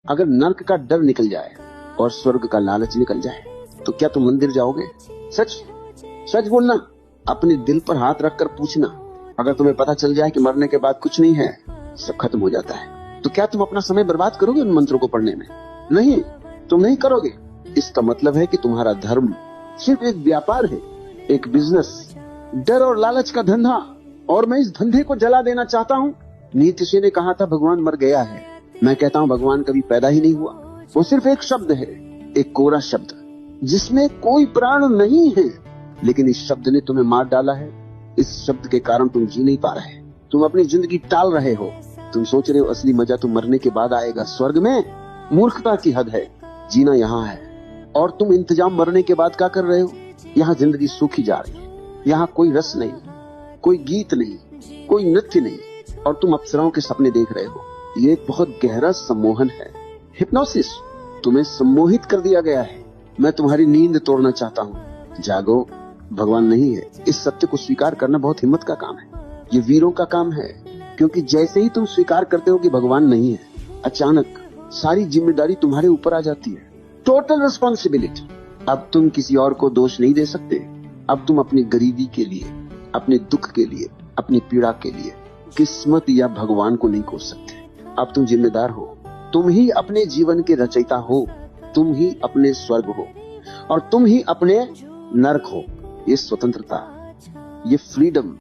अगर नर्क का डर निकल जाए और स्वर्ग का लालच निकल जाए तो क्या तुम मंदिर जाओगे? सच सच बोलना, अपने दिल पर हाथ रखकर पूछना। अगर तुम्हें पता चल जाए कि मरने के बाद कुछ नहीं है, सब खत्म हो जाता है, तो क्या तुम अपना समय बर्बाद करोगे उन मंत्रों को पढ़ने में? नहीं, तुम नहीं करोगे। इसका मतलब है कि तुम्हारा धर्म सिर्फ एक व्यापार है, एक बिजनेस, डर और लालच का धंधा, और मैं इस धंधे को जला देना चाहता हूँ। नीत्शे ने कहा था भगवान मर गया है। मैं कहता हूँ भगवान कभी पैदा ही नहीं हुआ। वो सिर्फ एक शब्द है, एक कोरा शब्द जिसमें कोई प्राण नहीं है, लेकिन इस शब्द ने तुम्हें मार डाला है। इस शब्द के कारण तुम जी नहीं पा रहे, तुम अपनी जिंदगी टाल रहे हो। तुम सोच रहे हो असली मजा तो मरने के बाद आएगा, स्वर्ग में। मूर्खता की हद है। जीना यहाँ है और तुम इंतजाम मरने के बाद क्या कर रहे हो? यहाँ जिंदगी सूखी जा रही है, यहाँ कोई रस नहीं, कोई गीत नहीं, कोई नृत्य नहीं, और तुम अप्सराओं के सपने देख रहे हो। ये एक बहुत गहरा सम्मोहन है, हिप्नोसिस। तुम्हें सम्मोहित कर दिया गया है। मैं तुम्हारी नींद तोड़ना चाहता हूँ। जागो, भगवान नहीं है। इस सत्य को स्वीकार करना बहुत हिम्मत का काम है, ये वीरों का काम है, क्योंकि जैसे ही तुम स्वीकार करते हो कि भगवान नहीं है, अचानक सारी जिम्मेदारी तुम्हारे ऊपर आ जाती है। Total responsibility. अब तुम किसी और को दोष नहीं दे सकते। अब तुम अपनी गरीबी के लिए, अपने दुख के लिए, अपनी पीड़ा के लिए किस्मत या भगवान को नहीं कोस सकते। अब तुम जिम्मेदार हो। तुम ही अपने जीवन के रचयिता हो, तुम ही अपने स्वर्ग हो और तुम ही अपने नरक हो। ये स्वतंत्रता, ये फ्रीडम